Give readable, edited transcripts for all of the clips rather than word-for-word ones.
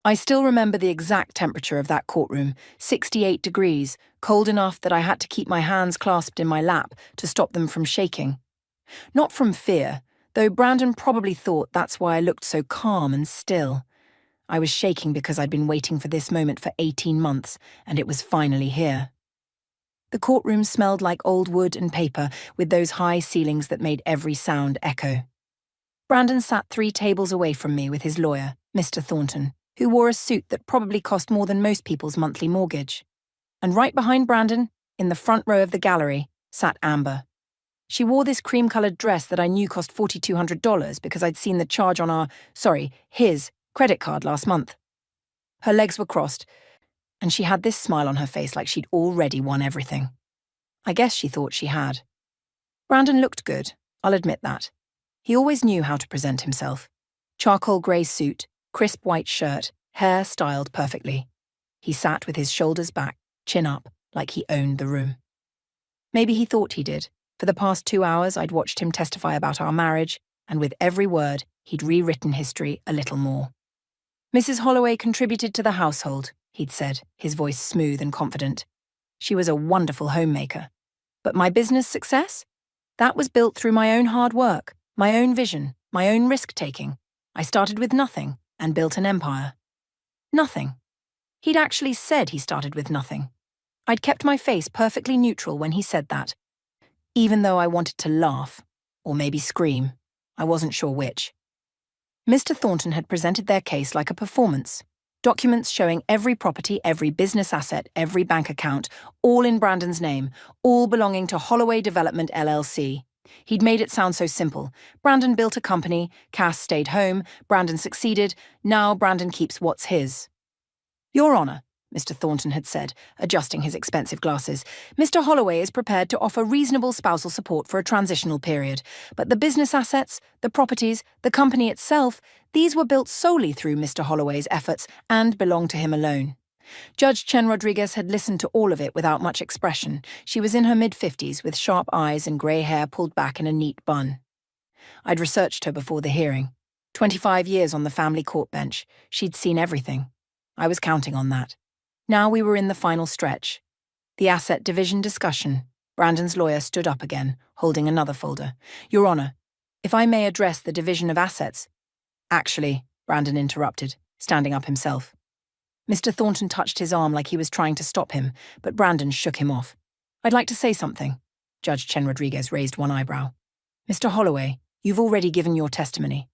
I still remember the exact temperature of that courtroom, 68 degrees, cold enough that I had to keep my hands clasped in my lap to stop them from shaking. Not from fear, though Brandon probably thought that's why I looked so calm and still. I was shaking because I'd been waiting for this moment for 18 months, and it was finally here. The courtroom smelled like old wood and paper, with those high ceilings that made every sound echo. Brandon sat 3 tables away from me with his lawyer, Mr. Thornton, who wore a suit that probably cost more than most people's monthly mortgage. And right behind Brandon, in the front row of the gallery, sat Amber. She wore this cream-coloured dress that I knew cost $4,200 because I'd seen the charge on his credit card last month. Her legs were crossed, and she had this smile on her face like she'd already won everything. I guess she thought she had. Brandon looked good, I'll admit that. He always knew how to present himself. Charcoal grey suit, crisp white shirt, hair styled perfectly. He sat with his shoulders back, chin up, like he owned the room. Maybe he thought he did. For the past 2 hours, I'd watched him testify about our marriage, and with every word, he'd rewritten history a little more. Mrs. Holloway contributed to the household, he'd said, his voice smooth and confident. She was a wonderful homemaker. But my business success? That was built through my own hard work, my own vision, my own risk-taking. I started with nothing and built an empire. Nothing. He'd actually said he started with nothing. I'd kept my face perfectly neutral when he said that, even though I wanted to laugh, or maybe scream. I wasn't sure which. Mr. Thornton had presented their case like a performance. Documents showing every property, every business asset, every bank account, all in Brandon's name, all belonging to Holloway Development LLC. He'd made it sound so simple. Brandon built a company, Cass stayed home, Brandon succeeded, now Brandon keeps what's his. Your Honour, Mr. Thornton had said, adjusting his expensive glasses, Mr. Holloway is prepared to offer reasonable spousal support for a transitional period, but the business assets, the properties, the company itself, these were built solely through Mr. Holloway's efforts and belong to him alone. Judge Chen Rodriguez had listened to all of it without much expression. She was in her mid-50s with sharp eyes and grey hair pulled back in a neat bun. I'd researched her before the hearing. 25 years on the family court bench. She'd seen everything. I was counting on that. Now we were in the final stretch. The asset division discussion. Brandon's lawyer stood up again, holding another folder. Your Honour, if I may address the division of assets. Actually, Brandon interrupted, standing up himself. Mr. Thornton touched his arm like he was trying to stop him, but Brandon shook him off. I'd like to say something. Judge Chen Rodriguez raised one eyebrow. Mr. Holloway, you've already given your testimony.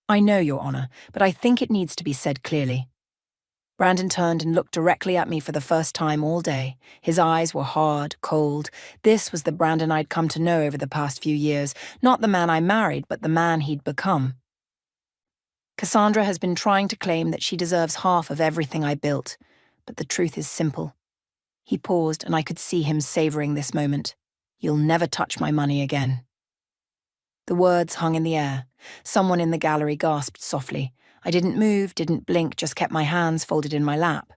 I know, Your Honour, but I think it needs to be said clearly. Brandon turned and looked directly at me for the first time all day. His eyes were hard, cold. This was the Brandon I'd come to know over the past few years, not the man I married, but the man he'd become. Cassandra has been trying to claim that she deserves half of everything I built, but the truth is simple. He paused, and I could see him savouring this moment. You'll never touch my money again. The words hung in the air. Someone in the gallery gasped softly. I didn't move, didn't blink, just kept my hands folded in my lap.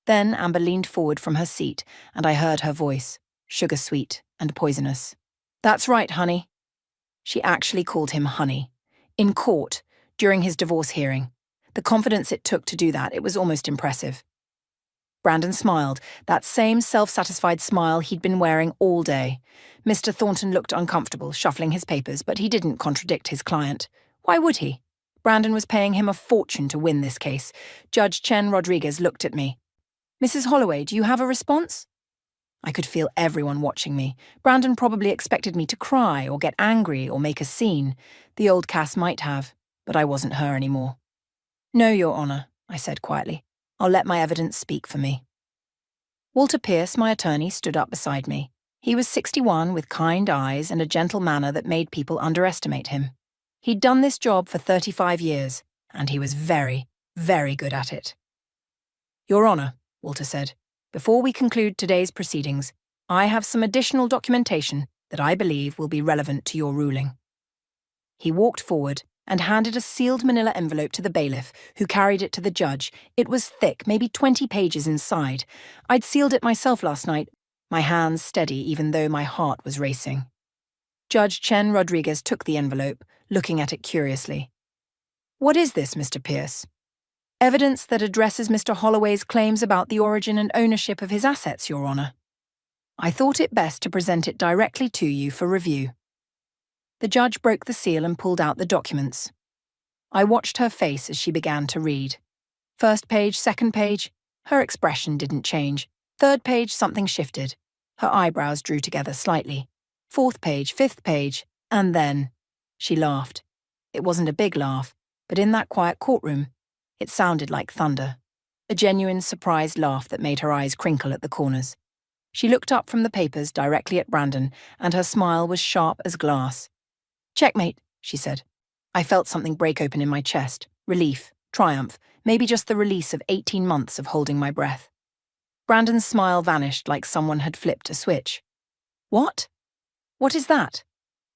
Then Amber leaned forward from her seat, and I heard her voice, sugar-sweet and poisonous. That's right, honey. She actually called him honey. In court, during his divorce hearing. The confidence it took to do that, it was almost impressive. Brandon smiled, that same self-satisfied smile he'd been wearing all day. Mr. Thornton looked uncomfortable, shuffling his papers, but he didn't contradict his client. Why would he? Brandon was paying him a fortune to win this case. Judge Chen Rodriguez looked at me. Mrs. Holloway, do you have a response? I could feel everyone watching me. Brandon probably expected me to cry or get angry or make a scene. The old Cass might have, but I wasn't her anymore. No, Your Honour, I said quietly. I'll let my evidence speak for me. Walter Pierce, my attorney, stood up beside me. He was 61 with kind eyes and a gentle manner that made people underestimate him. He'd done this job for 35 years, and he was very, very good at it. Your Honour, Walter said, before we conclude today's proceedings, I have some additional documentation that I believe will be relevant to your ruling. He walked forward and handed a sealed manila envelope to the bailiff, who carried it to the judge. It was thick, maybe 20 pages inside. I'd sealed it myself last night, my hands steady even though my heart was racing. Judge Chen Rodriguez took the envelope, looking at it curiously. What is this, Mr. Pierce? Evidence that addresses Mr. Holloway's claims about the origin and ownership of his assets, Your Honour. I thought it best to present it directly to you for review. The judge broke the seal and pulled out the documents. I watched her face as she began to read. First page, second page, her expression didn't change. Third page, something shifted. Her eyebrows drew together slightly. Fourth page, fifth page, and then she laughed. It wasn't a big laugh, but in that quiet courtroom, it sounded like thunder. A genuine, surprised laugh that made her eyes crinkle at the corners. She looked up from the papers directly at Brandon, and her smile was sharp as glass. "Checkmate," she said. I felt something break open in my chest. Relief, triumph, maybe just the release of 18 months of holding my breath. Brandon's smile vanished like someone had flipped a switch. "What? What is that?"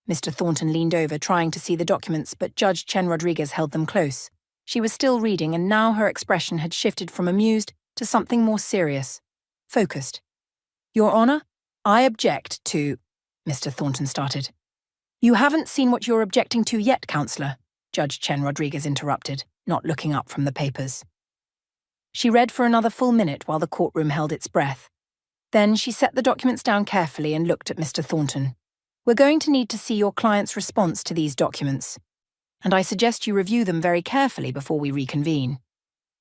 Mr. Thornton leaned over, trying to see the documents, but Judge Chen Rodriguez held them close. She was still reading, and now her expression had shifted from amused to something more serious. Focused. "Your Honour, I object to—" Mr. Thornton started. "You haven't seen what you're objecting to yet, Counselor," Judge Chen Rodriguez interrupted, not looking up from the papers. She read for another full minute while the courtroom held its breath. Then she set the documents down carefully and looked at Mr. Thornton. "We're going to need to see your client's response to these documents, and I suggest you review them very carefully before we reconvene."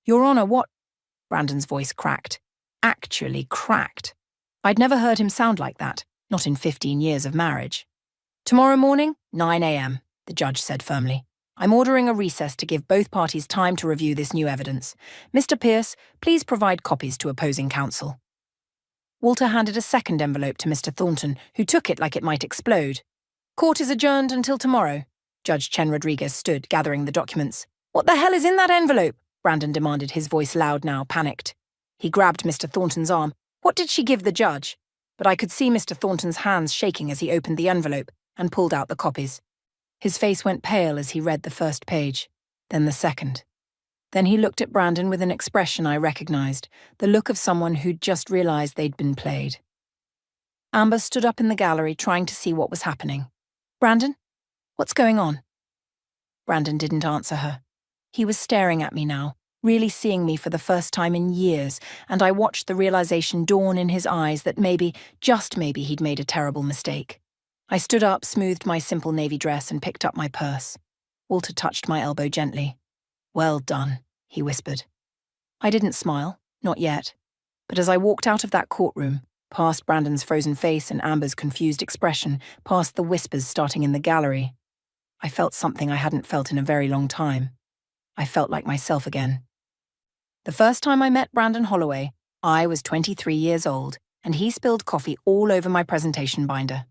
"Your Honour, what—" Brandon's voice cracked. Actually cracked. I'd never heard him sound like that, not in 15 years of marriage. "Tomorrow morning, 9 a.m., the judge said firmly. "I'm ordering a recess to give both parties time to review this new evidence. Mr. Pierce, please provide copies to opposing counsel." Walter handed a second envelope to Mr. Thornton, who took it like it might explode. "Court is adjourned until tomorrow." Judge Chen Rodriguez stood, gathering the documents. "What the hell is in that envelope?" Brandon demanded, his voice loud now, panicked. He grabbed Mr. Thornton's arm. What did she give the judge? But I could see Mr. Thornton's hands shaking as he opened the envelope and pulled out the copies. His face went pale as he read the first page, then the second. Then he looked at Brandon with an expression I recognized, the look of someone who'd just realized they'd been played. Amber stood up in the gallery trying to see what was happening. "Brandon? What's going on?" Brandon didn't answer her. He was staring at me now, really seeing me for the first time in years, and I watched the realization dawn in his eyes that maybe, just maybe, he'd made a terrible mistake. I stood up, smoothed my simple navy dress, and picked up my purse. Walter touched my elbow gently. "Well done," he whispered. I didn't smile, not yet. But as I walked out of that courtroom, past Brandon's frozen face and Amber's confused expression, past the whispers starting in the gallery, I felt something I hadn't felt in a very long time. I felt like myself again. The first time I met Brandon Holloway, I was 23 years old, and he spilled coffee all over my presentation binder.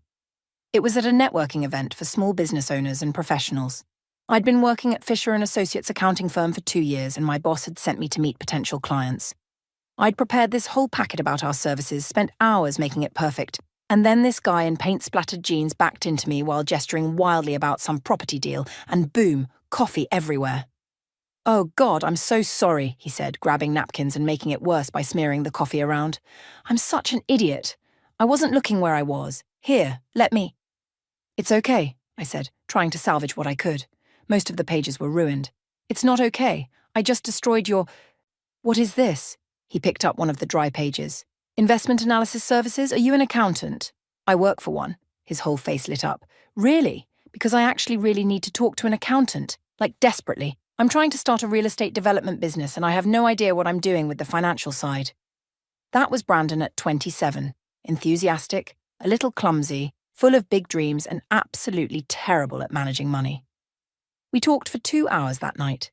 It was at a networking event for small business owners and professionals. I'd been working at Fisher & Associates accounting firm for 2 years, and my boss had sent me to meet potential clients. I'd prepared this whole packet about our services, spent hours making it perfect, and then this guy in paint-splattered jeans backed into me while gesturing wildly about some property deal, and boom, coffee everywhere. "Oh God, I'm so sorry," he said, grabbing napkins and making it worse by smearing the coffee around. "I'm such an idiot. I wasn't looking where I was. Here, let me—" "It's okay," I said, trying to salvage what I could. Most of the pages were ruined. "It's not okay. I just destroyed your—" "What is this?" He picked up one of the dry pages. "Investment analysis services? Are you an accountant?" "I work for one." His whole face lit up. "Really? Because I actually really need to talk to an accountant. Like, desperately. I'm trying to start a real estate development business, and I have no idea what I'm doing with the financial side." That was Brandon at 27. Enthusiastic, a little clumsy, full of big dreams, and absolutely terrible at managing money. We talked for 2 hours that night.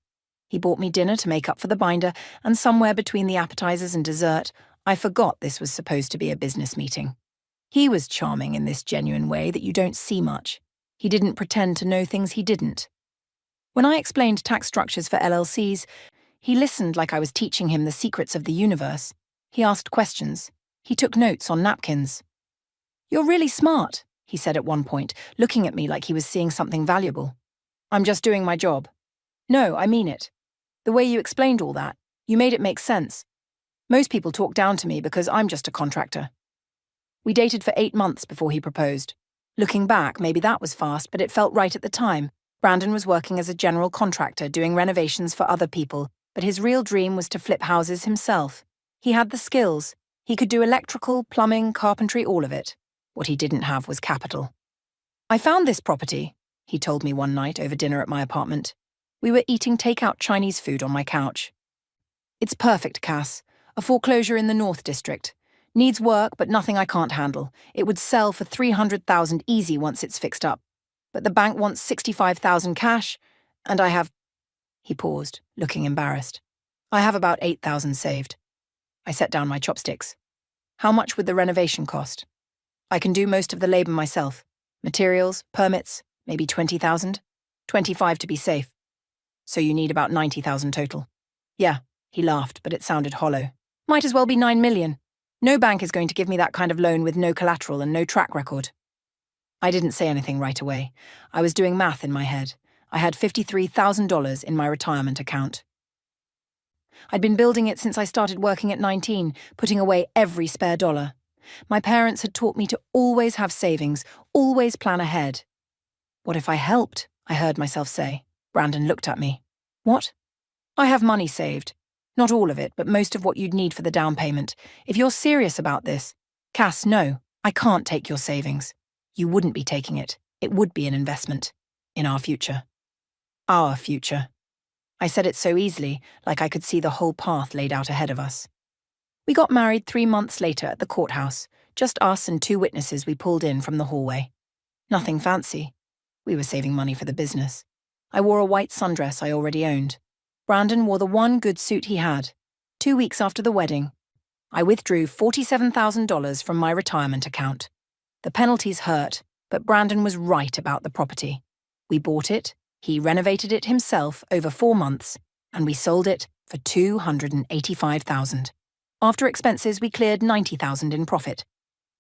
He bought me dinner to make up for the binder, and somewhere between the appetizers and dessert, I forgot this was supposed to be a business meeting. He was charming in this genuine way that you don't see much. He didn't pretend to know things he didn't. When I explained tax structures for LLCs, he listened like I was teaching him the secrets of the universe. He asked questions. He took notes on napkins. "You're really smart," he said at one point, looking at me like he was seeing something valuable. "I'm just doing my job." "No, I mean it. The way you explained all that, you made it make sense. Most people talk down to me because I'm just a contractor." We dated for 8 months before he proposed. Looking back, maybe that was fast, but it felt right at the time. Brandon was working as a general contractor, doing renovations for other people, but his real dream was to flip houses himself. He had the skills. He could do electrical, plumbing, carpentry, all of it. What he didn't have was capital. "I found this property," he told me one night over dinner at my apartment. We were eating takeout Chinese food on my couch. "It's perfect, Cass. A foreclosure in the North District. Needs work, but nothing I can't handle. It would sell for $300,000 easy once it's fixed up. But the bank wants $65,000 cash, and I have—" He paused, looking embarrassed. "I have about $8,000 saved." I set down my chopsticks. "How much would the renovation cost?" "I can do most of the labor myself. Materials, permits, maybe $20,000. 25 to be safe. So you need about 90,000 total." "Yeah," he laughed, but it sounded hollow. "Might as well be 9 million. No bank is going to give me that kind of loan with no collateral and no track record." I didn't say anything right away. I was doing math in my head. I had $53,000 in my retirement account. I'd been building it since I started working at 19, putting away every spare dollar. My parents had taught me to always have savings, always plan ahead. "What if I helped?" I heard myself say. Brandon looked at me. "What?" "I have money saved. Not all of it, but most of what you'd need for the down payment. If you're serious about this—" "Cass, no, I can't take your savings. You wouldn't be taking it. It would be an investment. In our future." Our future. I said it so easily, like I could see the whole path laid out ahead of us. We got married 3 months later at the courthouse, just us and 2 witnesses we pulled in from the hallway. Nothing fancy. We were saving money for the business. I wore a white sundress I already owned. Brandon wore the one good suit he had. 2 weeks after the wedding, I withdrew $47,000 from my retirement account. The penalties hurt, but Brandon was right about the property. We bought it, he renovated it himself over 4 months, and we sold it for $285,000. After expenses, we cleared $90,000 in profit.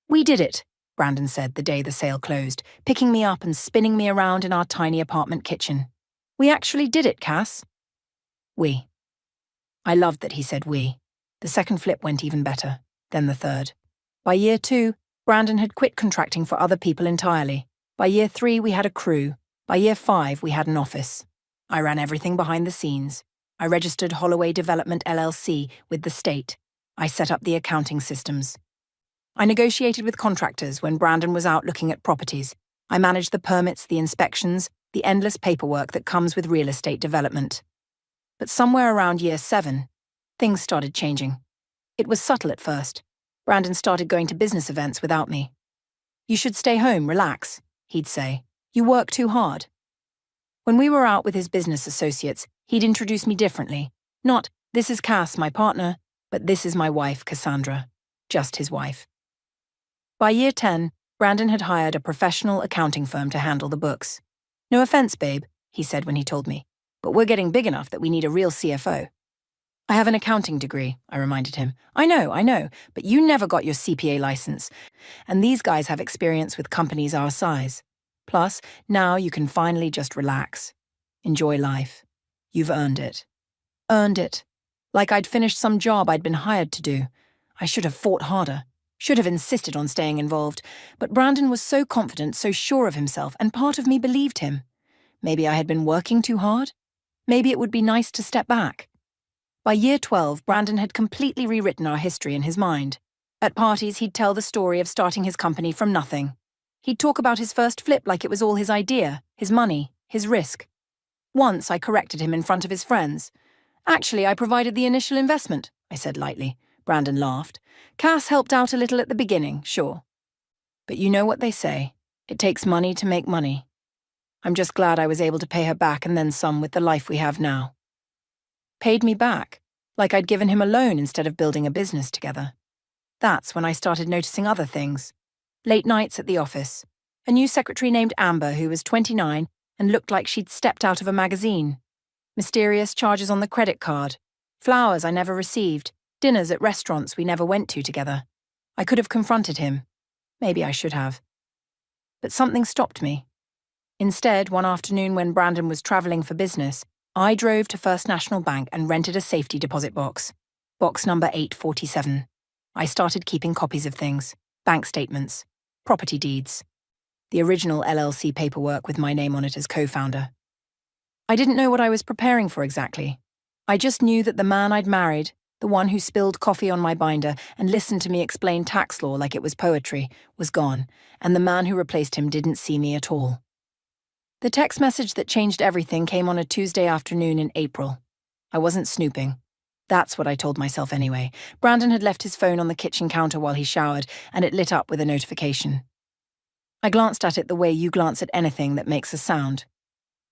"We did it," Brandon said the day the sale closed, picking me up and spinning me around in our tiny apartment kitchen. "We actually did it, Cass." We. I loved that he said we. The second flip went even better, then the third. By year 2, Brandon had quit contracting for other people entirely. By year 3, we had a crew. By year 5, we had an office. I ran everything behind the scenes. I registered Holloway Development LLC with the state. I set up the accounting systems. I negotiated with contractors when Brandon was out looking at properties. I managed the permits, the inspections, the endless paperwork that comes with real estate development. But somewhere around year 7, things started changing. It was subtle at first. Brandon started going to business events without me. "You should stay home, relax," he'd say. "You work too hard." When we were out with his business associates, he'd introduce me differently. Not, "This is Cass, my partner," but "This is my wife, Cassandra." Just his wife. By year 10, Brandon had hired a professional accounting firm to handle the books. "No offense, babe," he said when he told me, "but we're getting big enough that we need a real CFO." "I have an accounting degree," I reminded him. I know, but you never got your CPA license, and these guys have experience with companies our size. Plus, now you can finally just relax. Enjoy life. You've earned it. Earned it. Like I'd finished some job I'd been hired to do. I should have fought harder. Should have insisted on staying involved. But Brandon was so confident, so sure of himself, and part of me believed him. Maybe I had been working too hard? Maybe it would be nice to step back. By year 12, Brandon had completely rewritten our history in his mind. At parties, he'd tell the story of starting his company from nothing. He'd talk about his first flip like it was all his idea, his money, his risk. Once I corrected him in front of his friends. "Actually, I provided the initial investment," I said lightly. Brandon laughed. "Cass helped out a little at the beginning, sure. But you know what they say. It takes money to make money. I'm just glad I was able to pay her back and then some with the life we have now." Paid me back, like I'd given him a loan instead of building a business together. That's when I started noticing other things. Late nights at the office. A new secretary named Amber who was 29 and looked like she'd stepped out of a magazine. Mysterious charges on the credit card. Flowers I never received. Dinners at restaurants we never went to together. I could have confronted him. Maybe I should have. But something stopped me. Instead, one afternoon when Brandon was traveling for business, I drove to First National Bank and rented a safety deposit box. Box number 847. I started keeping copies of things. Bank statements. Property deeds. The original LLC paperwork with my name on it as co-founder. I didn't know what I was preparing for exactly. I just knew that the man I'd married, the one who spilled coffee on my binder and listened to me explain tax law like it was poetry, was gone, and the man who replaced him didn't see me at all. The text message that changed everything came on a Tuesday afternoon in April. I wasn't snooping. That's what I told myself anyway. Brandon had left his phone on the kitchen counter while he showered, and it lit up with a notification. I glanced at it the way you glance at anything that makes a sound.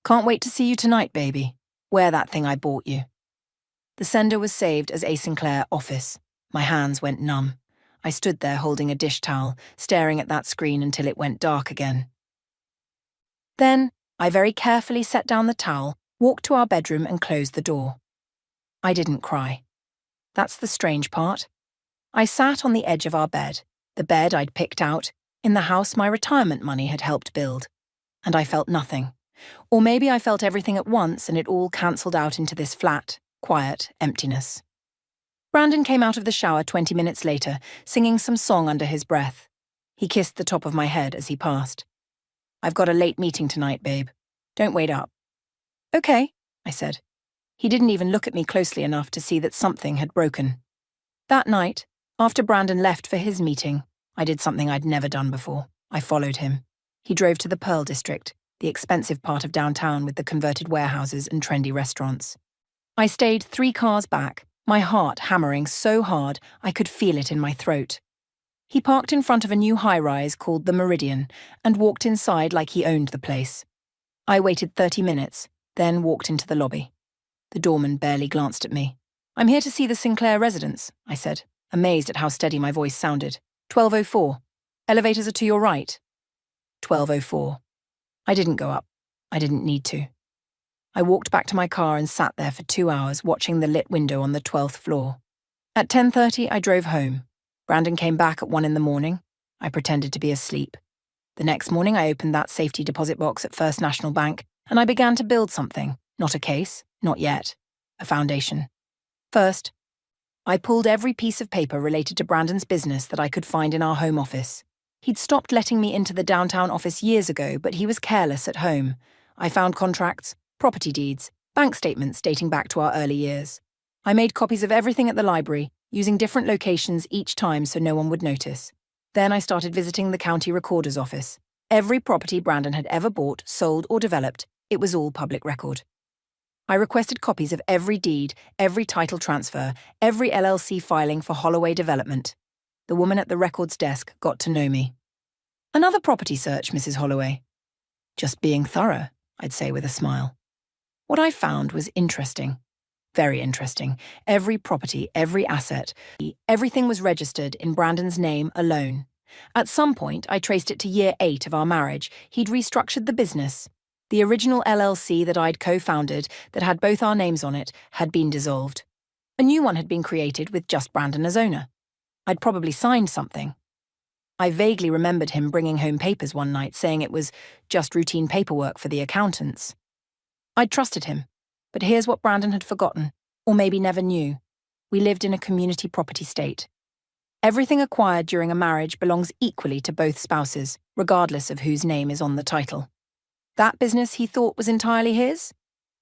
Can't wait to see you tonight, baby. Wear that thing I bought you. The sender was saved as A. Sinclair, office. My hands went numb. I stood there holding a dish towel, staring at that screen until it went dark again. Then, I very carefully set down the towel, walked to our bedroom and closed the door. I didn't cry. That's the strange part. I sat on the edge of our bed, the bed I'd picked out, in the house my retirement money had helped build. And I felt nothing. Or maybe I felt everything at once and it all cancelled out into this flat, quiet emptiness. Brandon came out of the shower 20 minutes later, singing some song under his breath. He kissed the top of my head as he passed. I've got a late meeting tonight, babe. Don't wait up. Okay, I said. He didn't even look at me closely enough to see that something had broken. That night, after Brandon left for his meeting, I did something I'd never done before. I followed him. He drove to the Pearl District, the expensive part of downtown with the converted warehouses and trendy restaurants. I stayed 3 cars back, my heart hammering so hard I could feel it in my throat. He parked in front of a new high-rise called the Meridian and walked inside like he owned the place. I waited 30 minutes, then walked into the lobby. The doorman barely glanced at me. I'm here to see the Sinclair residence, I said, amazed at how steady my voice sounded. 1204. Elevators are to your right. 1204. I didn't go up. I didn't need to. I walked back to my car and sat there for 2 hours watching the lit window on the 12th floor. At 10:30, I drove home. Brandon came back at 1 in the morning. I pretended to be asleep. The next morning, I opened that safety deposit box at First National Bank, and I began to build something. Not a case, not yet. A foundation. First, I pulled every piece of paper related to Brandon's business that I could find in our home office. He'd stopped letting me into the downtown office years ago, but he was careless at home. I found contracts, property deeds, bank statements dating back to our early years. I made copies of everything at the library, using different locations each time so no one would notice. Then I started visiting the county recorder's office. Every property Brandon had ever bought, sold, or developed, it was all public record. I requested copies of every deed, every title transfer, every LLC filing for Holloway Development. The woman at the records desk got to know me. Another property search, Mrs. Holloway. Just being thorough, I'd say with a smile. What I found was interesting. Very interesting. Every property, every asset, everything was registered in Brandon's name alone. At some point, I traced it to year 8 of our marriage. He'd restructured the business. The original LLC that I'd co-founded, that had both our names on it, had been dissolved. A new one had been created with just Brandon as owner. I'd probably signed something. I vaguely remembered him bringing home papers one night saying it was just routine paperwork for the accountants. I'd trusted him. But here's what Brandon had forgotten, or maybe never knew. We lived in a community property state. Everything acquired during a marriage belongs equally to both spouses, regardless of whose name is on the title. That business he thought was entirely his?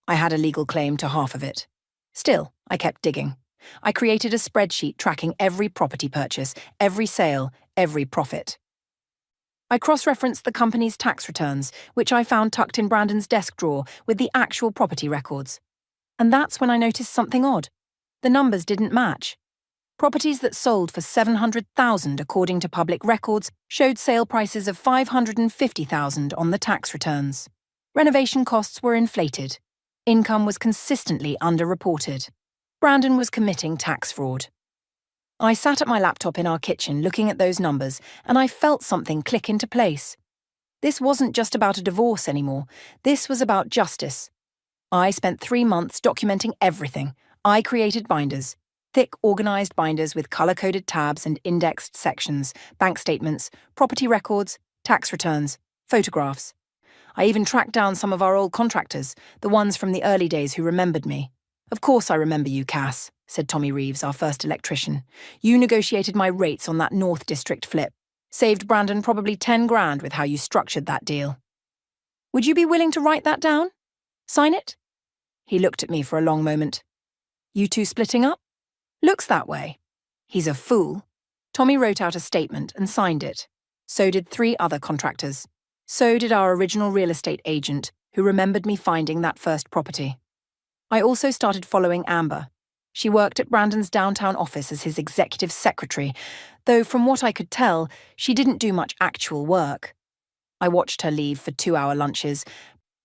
I had a legal claim to half of it. Still, I kept digging. I created a spreadsheet tracking every property purchase, every sale, every profit. I cross-referenced the company's tax returns, which I found tucked in Brandon's desk drawer with the actual property records. And that's when I noticed something odd. The numbers didn't match. Properties that sold for $700,000 according to public records showed sale prices of $550,000 on the tax returns. Renovation costs were inflated. Income was consistently underreported. Brandon was committing tax fraud. I sat at my laptop in our kitchen looking at those numbers, and I felt something click into place. This wasn't just about a divorce anymore. This was about justice. I spent 3 months documenting everything. I created binders. Thick, organized binders with color-coded tabs and indexed sections, bank statements, property records, tax returns, photographs. I even tracked down some of our old contractors, the ones from the early days who remembered me. Of course I remember you, Cass, said Tommy Reeves, our first electrician. You negotiated my rates on that North District flip. Saved Brandon probably 10 grand with how you structured that deal. Would you be willing to write that down? Sign it? He looked at me for a long moment. You two splitting up? Looks that way. He's a fool. Tommy wrote out a statement and signed it. So did 3 other contractors. So did our original real estate agent, who remembered me finding that first property. I also started following Amber. She worked at Brandon's downtown office as his executive secretary, though from what I could tell, she didn't do much actual work. I watched her leave for 2-hour lunches,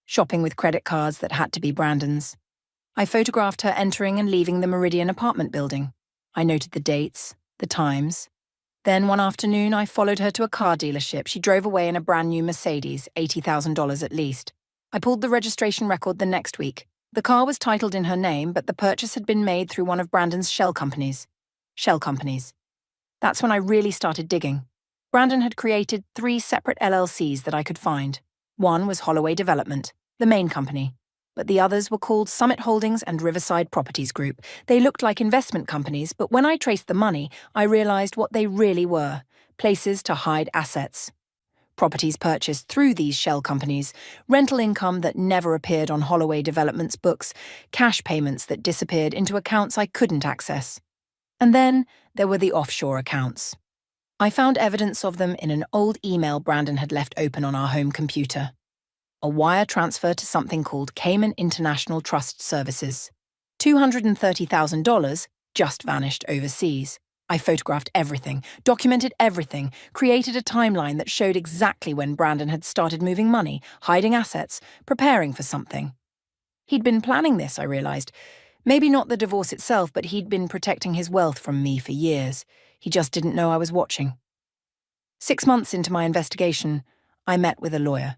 shopping with credit cards that had to be Brandon's. I photographed her entering and leaving the Meridian apartment building. I noted the dates, the times. Then one afternoon, I followed her to a car dealership. She drove away in a brand new Mercedes, $80,000 at least. I pulled the registration record the next week. The car was titled in her name, but the purchase had been made through one of Brandon's shell companies. Shell companies. That's when I really started digging. Brandon had created 3 separate LLCs that I could find. One was Holloway Development, the main company, but the others were called Summit Holdings and Riverside Properties Group. They looked like investment companies, but when I traced the money, I realized what they really were: places to hide assets. Properties purchased through these shell companies, rental income that never appeared on Holloway Development's books, cash payments that disappeared into accounts I couldn't access. And then there were the offshore accounts. I found evidence of them in an old email Brandon had left open on our home computer. A wire transfer to something called Cayman International Trust Services. $230,000 just vanished overseas. I photographed everything, documented everything, created a timeline that showed exactly when Brandon had started moving money, hiding assets, preparing for something. He'd been planning this, I realized. Maybe not the divorce itself, but he'd been protecting his wealth from me for years. He just didn't know I was watching. 6 months into my investigation, I met with a lawyer.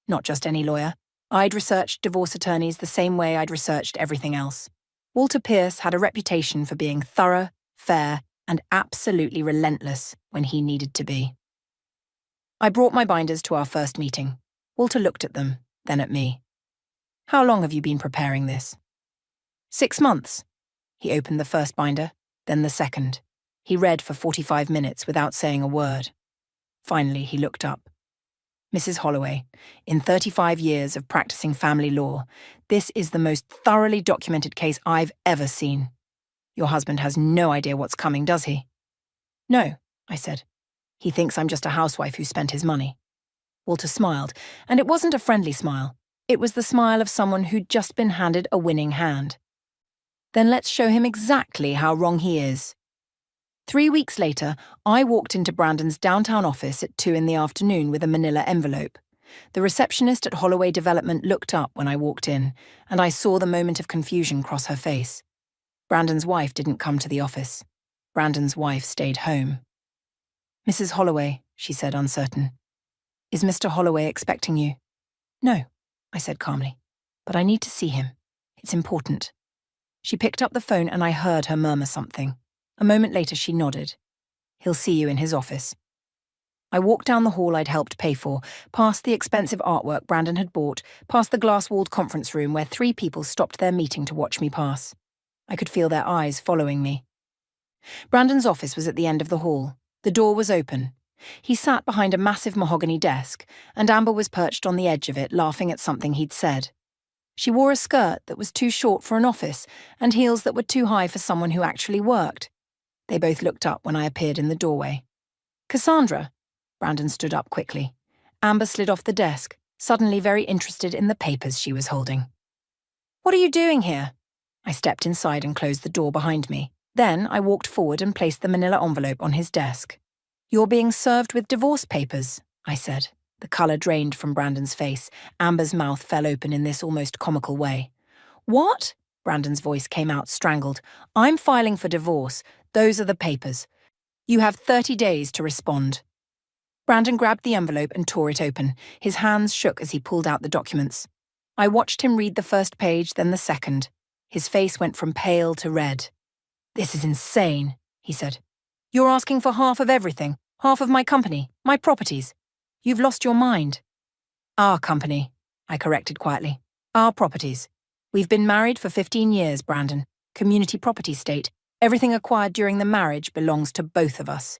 Not just any lawyer. I'd researched divorce attorneys the same way I'd researched everything else. Walter Pierce had a reputation for being thorough, fair, and absolutely relentless when he needed to be. I brought my binders to our first meeting. Walter looked at them, then at me. "How long have you been preparing this?" 6 months. He opened the first binder, then the second. He read for 45 minutes without saying a word. Finally, he looked up. "Mrs. Holloway, in 35 years of practicing family law, this is the most thoroughly documented case I've ever seen. Your husband has no idea what's coming, does he?" "No," I said. "He thinks I'm just a housewife who spent his money." Walter smiled, and it wasn't a friendly smile. It was the smile of someone who'd just been handed a winning hand. "Then let's show him exactly how wrong he is." 3 weeks later, I walked into Brandon's downtown office at 2 p.m. with a manila envelope. The receptionist at Holloway Development looked up when I walked in, and I saw the moment of confusion cross her face. Brandon's wife didn't come to the office. Brandon's wife stayed home. "Mrs. Holloway," she said, uncertain. "Is Mr. Holloway expecting you?" "No," I said calmly, "but I need to see him. It's important." She picked up the phone and I heard her murmur something. A moment later she nodded. "He'll see you in his office." I walked down the hall I'd helped pay for, past the expensive artwork Brandon had bought, past the glass-walled conference room where 3 people stopped their meeting to watch me pass. I could feel their eyes following me. Brandon's office was at the end of the hall. The door was open. He sat behind a massive mahogany desk, and Amber was perched on the edge of it, laughing at something he'd said. She wore a skirt that was too short for an office, and heels that were too high for someone who actually worked. They both looked up when I appeared in the doorway. "Cassandra." Brandon stood up quickly. Amber slid off the desk, suddenly very interested in the papers she was holding. "What are you doing here?" I stepped inside and closed the door behind me. Then I walked forward and placed the manila envelope on his desk. "You're being served with divorce papers," I said. The colour drained from Brandon's face. Amber's mouth fell open in this almost comical way. "What?" Brandon's voice came out strangled. "I'm filing for divorce. Those are the papers. You have 30 days to respond." Brandon grabbed the envelope and tore it open. His hands shook as he pulled out the documents. I watched him read the first page, then the second. His face went from pale to red. "This is insane," he said. "You're asking for half of everything, half of my company, my properties. You've lost your mind." "Our company," I corrected quietly. "Our properties. We've been married for 15 years, Brandon. Community property state. Everything acquired during the marriage belongs to both of us."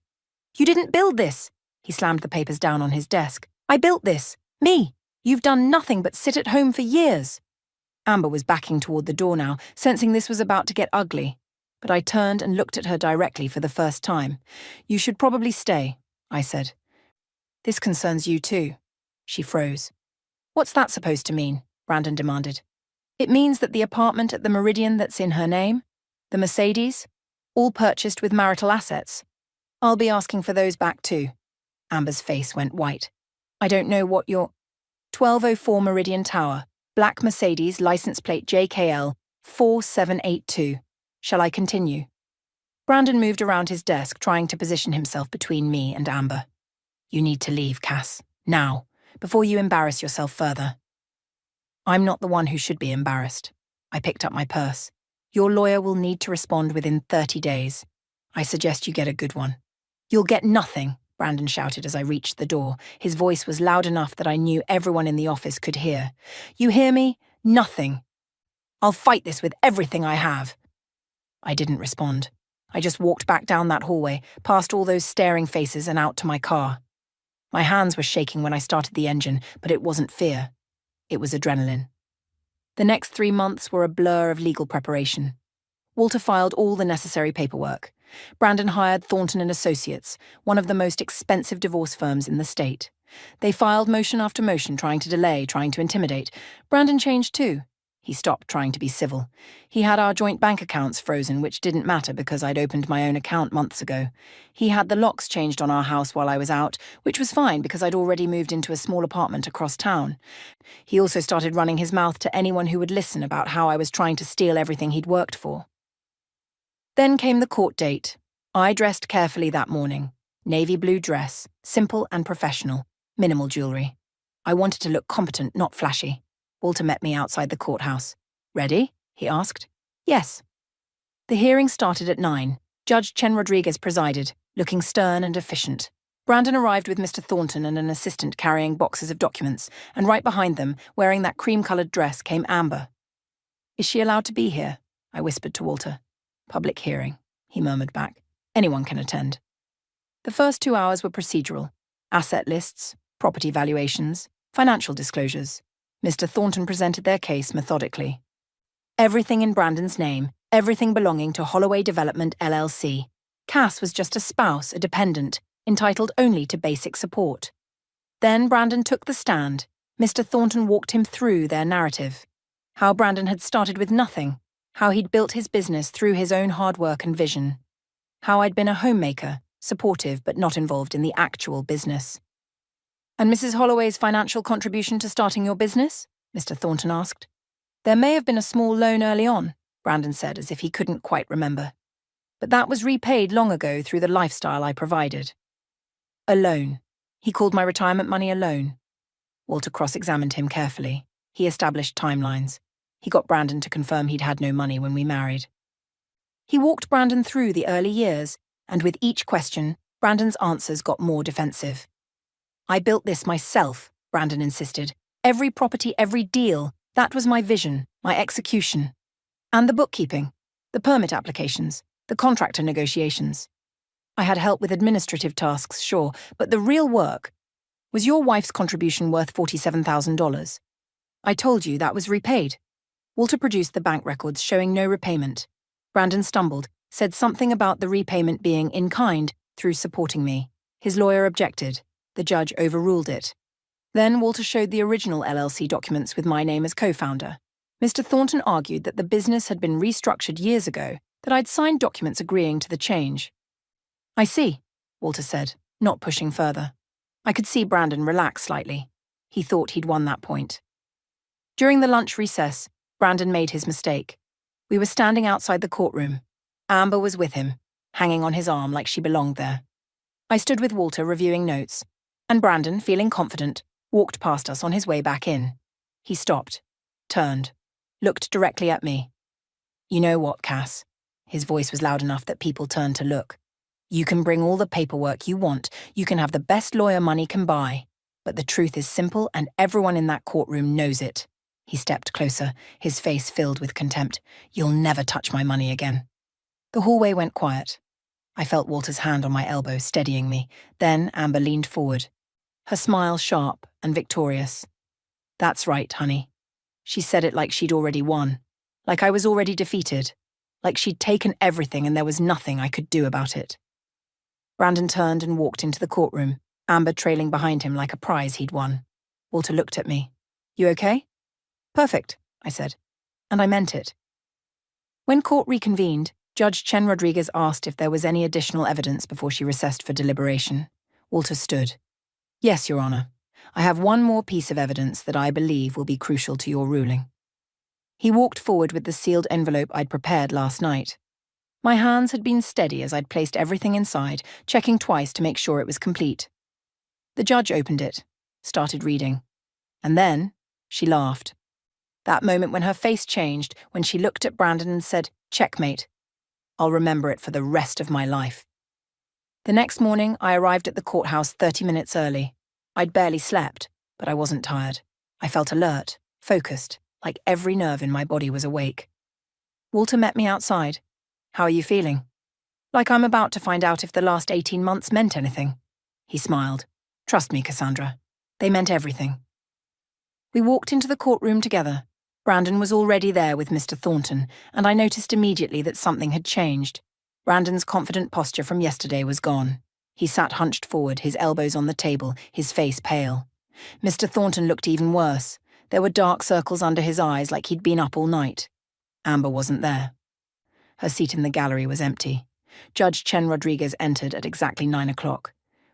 "You didn't build this." He slammed the papers down on his desk. "I built this. Me. You've done nothing but sit at home for years." Amber was backing toward the door now, sensing this was about to get ugly. But I turned and looked at her directly for the first time. "You should probably stay," I said. "This concerns you too." She froze. "What's that supposed to mean?" Brandon demanded. "It means that the apartment at the Meridian that's in her name, the Mercedes, all purchased with marital assets. I'll be asking for those back too." Amber's face went white. "I don't know what you're—" 1204 Meridian Tower, black Mercedes, license plate JKL 4782. Shall I continue? Brandon moved around his desk, trying to position himself between me and Amber. "You need to leave, Cass. Now, before you embarrass yourself further." "I'm not the one who should be embarrassed." I picked up my purse. "Your lawyer will need to respond within 30 days. I suggest you get a good one." "You'll get nothing," Brandon shouted as I reached the door. His voice was loud enough that I knew everyone in the office could hear. "You hear me? Nothing. I'll fight this with everything I have." I didn't respond. I just walked back down that hallway, past all those staring faces and out to my car. My hands were shaking when I started the engine, but it wasn't fear. It was adrenaline. The next 3 months were a blur of legal preparation. Walter filed all the necessary paperwork. Brandon hired Thornton & Associates, one of the most expensive divorce firms in the state. They filed motion after motion, trying to delay, trying to intimidate. Brandon changed too. He stopped trying to be civil. He had our joint bank accounts frozen, which didn't matter because I'd opened my own account months ago. He had the locks changed on our house while I was out, which was fine because I'd already moved into a small apartment across town. He also started running his mouth to anyone who would listen about how I was trying to steal everything he'd worked for. Then came the court date. I dressed carefully that morning. Navy blue dress, simple and professional, minimal jewelry. I wanted to look competent, not flashy. Walter met me outside the courthouse. "Ready?" he asked. "Yes." The hearing started at 9. Judge Chen Rodriguez presided, looking stern and efficient. Brandon arrived with Mr. Thornton and an assistant carrying boxes of documents, and right behind them, wearing that cream-coloured dress, came Amber. "Is she allowed to be here?" I whispered to Walter. "Public hearing," he murmured back. "Anyone can attend." The first 2 hours were procedural. Asset lists, property valuations, financial disclosures. Mr. Thornton presented their case methodically. Everything in Brandon's name, everything belonging to Holloway Development LLC. Cass was just a spouse, a dependent, entitled only to basic support. Then Brandon took the stand. Mr. Thornton walked him through their narrative. How Brandon had started with nothing. How he'd built his business through his own hard work and vision. How I'd been a homemaker, supportive but not involved in the actual business. "And Mrs. Holloway's financial contribution to starting your business?" Mr. Thornton asked. "There may have been a small loan early on," Brandon said as if he couldn't quite remember. "But that was repaid long ago through the lifestyle I provided." "A loan." He called my retirement money a loan. Walter cross-examined him carefully. He established timelines. He got Brandon to confirm he'd had no money when we married. He walked Brandon through the early years, and with each question, Brandon's answers got more defensive. "I built this myself," Brandon insisted. "Every property, every deal. That was my vision, my execution. And the bookkeeping, the permit applications, the contractor negotiations. I had help with administrative tasks, sure, but the real work. Was your wife's contribution worth $47,000? I told you that was repaid." Walter produced the bank records showing no repayment. Brandon stumbled, said something about the repayment being in kind through supporting me. His lawyer objected. The judge overruled it. Then Walter showed the original LLC documents with my name as co-founder. Mr. Thornton argued that the business had been restructured years ago, that I'd signed documents agreeing to the change. "I see," Walter said, not pushing further. I could see Brandon relax slightly. He thought he'd won that point. During the lunch recess, Brandon made his mistake. We were standing outside the courtroom. Amber was with him, hanging on his arm like she belonged there. I stood with Walter reviewing notes, and Brandon, feeling confident, walked past us on his way back in. He stopped, turned, looked directly at me. "You know what, Cass?" His voice was loud enough that people turned to look. "You can bring all the paperwork you want, you can have the best lawyer money can buy, but the truth is simple and everyone in that courtroom knows it." He stepped closer, his face filled with contempt. "You'll never touch my money again." The hallway went quiet. I felt Walter's hand on my elbow, steadying me. Then Amber leaned forward, her smile sharp and victorious. "That's right, honey. She said it like she'd already won, like I was already defeated, like she'd taken everything and there was nothing I could do about it. Brandon turned and walked into the courtroom, Amber trailing behind him like a prize he'd won. Walter looked at me. "You okay?" "Perfect," I said, and I meant it. When court reconvened, Judge Chen Rodriguez asked if there was any additional evidence before she recessed for deliberation. Walter stood. "Yes, Your Honor. I have one more piece of evidence that I believe will be crucial to your ruling." He walked forward with the sealed envelope I'd prepared last night. My hands had been steady as I'd placed everything inside, checking twice to make sure it was complete. The judge opened it, started reading. And then she laughed. That moment when her face changed, when she looked at Brandon and said, "Checkmate. I'll remember it for the rest of my life." The next morning, I arrived at the courthouse 30 minutes early. I'd barely slept, but I wasn't tired. I felt alert, focused, like every nerve in my body was awake. Walter met me outside. "How are you feeling?" "Like I'm about to find out if the last 18 months meant anything." He smiled. "Trust me, Cassandra. They meant everything." We walked into the courtroom together. Brandon was already there with Mr. Thornton, and I noticed immediately that something had changed. Brandon's confident posture from yesterday was gone. He sat hunched forward, his elbows on the table, his face pale. Mr. Thornton looked even worse. There were dark circles under his eyes like he'd been up all night. Amber wasn't there. Her seat in the gallery was empty. Judge Chen Rodriguez entered at exactly 9 o'clock.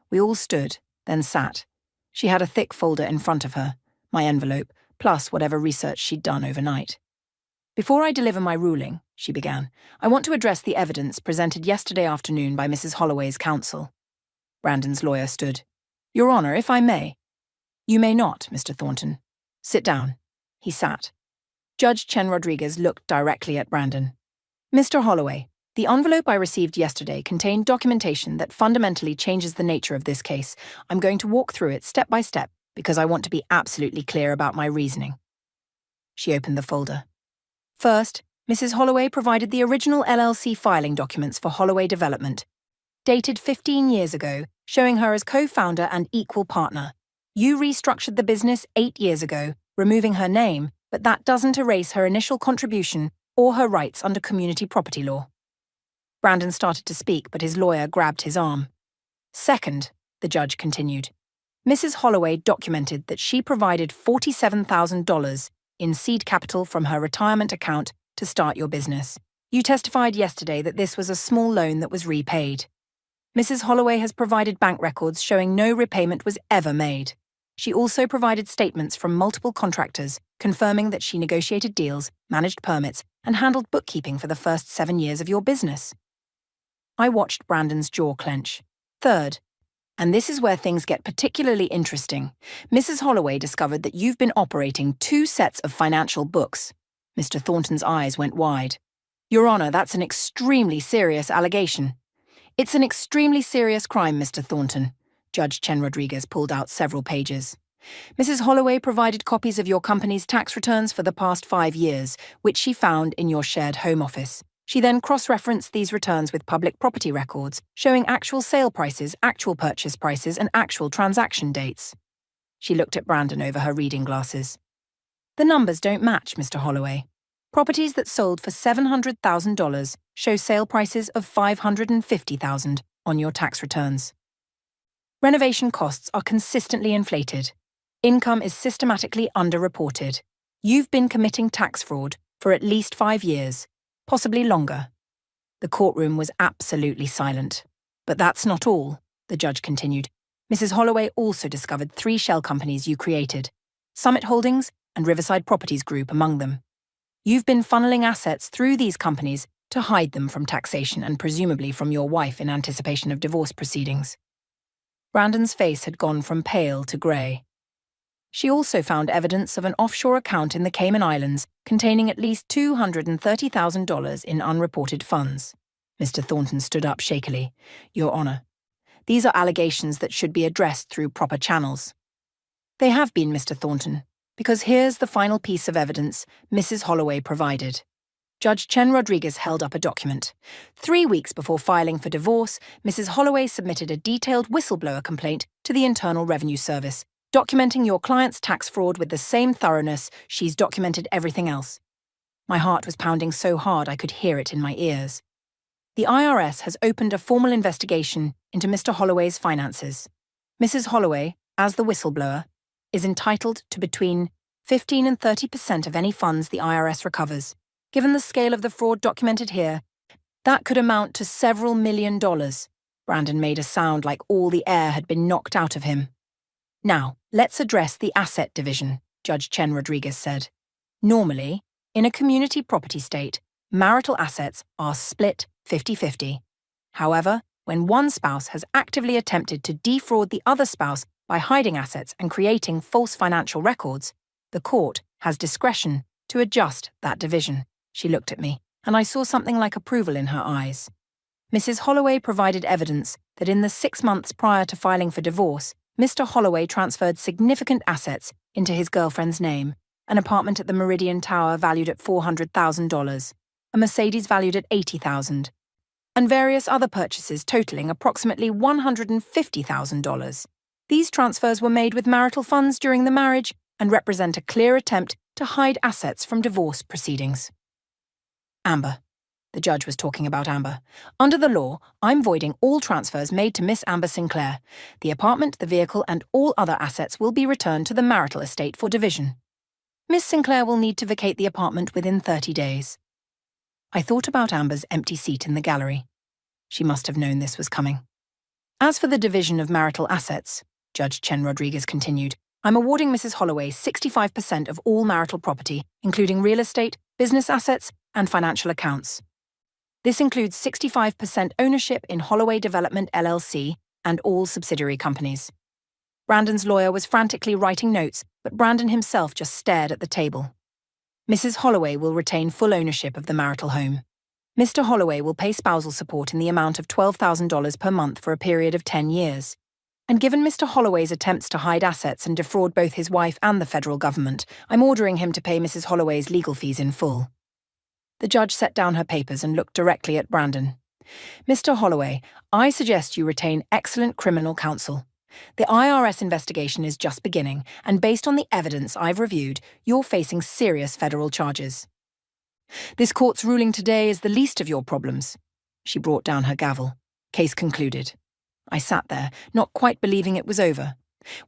We all stood, then sat. She had a thick folder in front of her, my envelope, plus whatever research she'd done overnight. "Before I deliver my ruling," she began, "I want to address the evidence presented yesterday afternoon by Mrs. Holloway's counsel." Brandon's lawyer stood. "Your Honor, if I may." "You may not, Mr. Thornton. Sit down." He sat. Judge Chen Rodriguez looked directly at Brandon. "Mr. Holloway, the envelope I received yesterday contained documentation that fundamentally changes the nature of this case. I'm going to walk through it step by step because I want to be absolutely clear about my reasoning." She opened the folder. First, Mrs. Holloway provided the original LLC filing documents for Holloway Development, dated 15 years ago, showing her as co-founder and equal partner. You restructured the business 8 years ago, removing her name, but that doesn't erase her initial contribution or her rights under community property law. Brandon started to speak, but his lawyer grabbed his arm. Second, the judge continued, Mrs. Holloway documented that she provided $47,000 in seed capital from her retirement account to start your business. You testified yesterday that this was a small loan that was repaid. Mrs. Holloway has provided bank records showing no repayment was ever made. She also provided statements from multiple contractors confirming that she negotiated deals, managed permits, and handled bookkeeping for the first 7 years of your business. I watched Brandon's jaw clench. Third, and this is where things get particularly interesting, Mrs. Holloway discovered that you've been operating 2 sets of financial books. Mr. Thornton's eyes went wide. Your Honor, that's an extremely serious allegation. It's an extremely serious crime, Mr. Thornton. Judge Chen Rodriguez pulled out several pages. Mrs. Holloway provided copies of your company's tax returns for the past 5 years, which she found in your shared home office. She then cross-referenced these returns with public property records, showing actual sale prices, actual purchase prices, and actual transaction dates. She looked at Brandon over her reading glasses. The numbers don't match, Mr. Holloway. Properties that sold for $700,000 show sale prices of $550,000 on your tax returns. Renovation costs are consistently inflated. Income is systematically underreported. You've been committing tax fraud for at least 5 years, possibly longer. The courtroom was absolutely silent. But that's not all, the judge continued. Mrs. Holloway also discovered 3 shell companies you created, Summit Holdings and Riverside Properties Group among them. You've been funneling assets through these companies to hide them from taxation and presumably from your wife in anticipation of divorce proceedings. Brandon's face had gone from pale to grey. She also found evidence of an offshore account in the Cayman Islands containing at least $230,000 in unreported funds. Mr. Thornton stood up shakily. Your Honor, these are allegations that should be addressed through proper channels. They have been, Mr. Thornton, because here's the final piece of evidence Mrs. Holloway provided. Judge Chen Rodriguez held up a document. 3 weeks before filing for divorce, Mrs. Holloway submitted a detailed whistleblower complaint to the Internal Revenue Service, documenting your client's tax fraud with the same thoroughness she's documented everything else. My heart was pounding so hard I could hear it in my ears. The IRS has opened a formal investigation into Mr. Holloway's finances. Mrs. Holloway, as the whistleblower, is entitled to between 15 and 30% of any funds the IRS recovers. Given the scale of the fraud documented here, that could amount to several $1 million. Brandon made a sound like all the air had been knocked out of him. Now, let's address the asset division, Judge Chen Rodriguez said. Normally, in a community property state, marital assets are split 50-50. However, when one spouse has actively attempted to defraud the other spouse by hiding assets and creating false financial records, the court has discretion to adjust that division. She looked at me, and I saw something like approval in her eyes. Mrs. Holloway provided evidence that in the 6 months prior to filing for divorce, Mr. Holloway transferred significant assets into his girlfriend's name, an apartment at the Meridian Tower valued at $400,000, a Mercedes valued at $80,000, and various other purchases totaling approximately $150,000. These transfers were made with marital funds during the marriage and represent a clear attempt to hide assets from divorce proceedings. Amber. The judge was talking about Amber. Under the law, I'm voiding all transfers made to Miss Amber Sinclair. The apartment, the vehicle, and all other assets will be returned to the marital estate for division. Miss Sinclair will need to vacate the apartment within 30 days. I thought about Amber's empty seat in the gallery. She must have known this was coming. As for the division of marital assets, Judge Chen Rodriguez continued, I'm awarding Mrs. Holloway 65% of all marital property, including real estate, business assets, and financial accounts. This includes 65% ownership in Holloway Development LLC and all subsidiary companies. Brandon's lawyer was frantically writing notes, but Brandon himself just stared at the table. Mrs. Holloway will retain full ownership of the marital home. Mr. Holloway will pay spousal support in the amount of $12,000 per month for a period of 10 years. And given Mr. Holloway's attempts to hide assets and defraud both his wife and the federal government, I'm ordering him to pay Mrs. Holloway's legal fees in full. The judge set down her papers and looked directly at Brandon. Mr. Holloway, I suggest you retain excellent criminal counsel. The IRS investigation is just beginning, and based on the evidence I've reviewed, you're facing serious federal charges. This court's ruling today is the least of your problems. She brought down her gavel. Case concluded. I sat there, not quite believing it was over.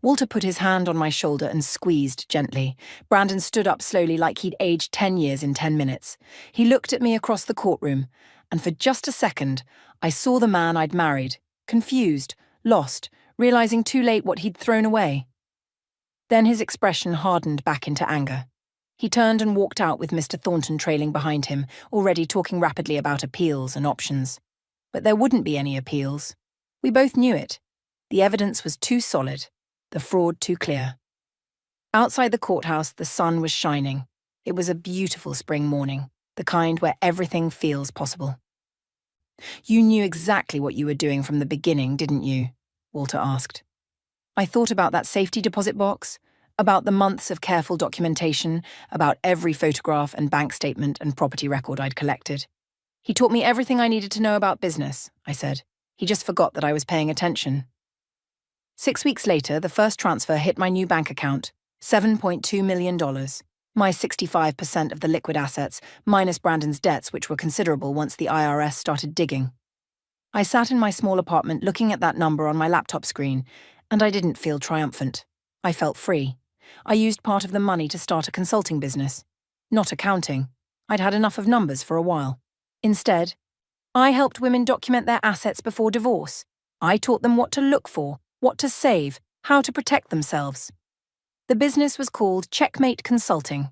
Walter put his hand on my shoulder and squeezed gently. Brandon stood up slowly like he'd aged 10 years in 10 minutes. He looked at me across the courtroom, and for just a second, I saw the man I'd married, confused, lost, realizing too late what he'd thrown away. Then his expression hardened back into anger. He turned and walked out with Mr. Thornton trailing behind him, already talking rapidly about appeals and options. But there wouldn't be any appeals. We both knew it. The evidence was too solid, the fraud too clear. Outside the courthouse, the sun was shining. It was a beautiful spring morning, the kind where everything feels possible. You knew exactly what you were doing from the beginning, didn't you? Walter asked. I thought about that safety deposit box, about the months of careful documentation, about every photograph and bank statement and property record I'd collected. He taught me everything I needed to know about business, I said. He just forgot that I was paying attention. 6 weeks later, the first transfer hit my new bank account, $7.2 million, my 65% of the liquid assets, minus Brandon's debts, which were considerable once the IRS started digging. I sat in my small apartment looking at that number on my laptop screen, and I didn't feel triumphant. I felt free. I used part of the money to start a consulting business. Not accounting. I'd had enough of numbers for a while. Instead, I helped women document their assets before divorce. I taught them what to look for, what to save, how to protect themselves. The business was called Checkmate Consulting.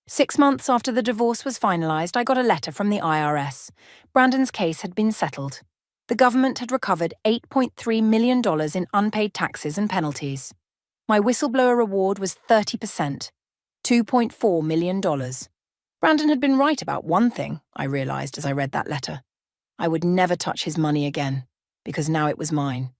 6 months after the divorce was finalized, I got a letter from the IRS. Brandon's case had been settled. The government had recovered $8.3 million in unpaid taxes and penalties. My whistleblower reward was 30%, $2.4 million. Brandon had been right about one thing, I realized as I read that letter. I would never touch his money again, because now it was mine.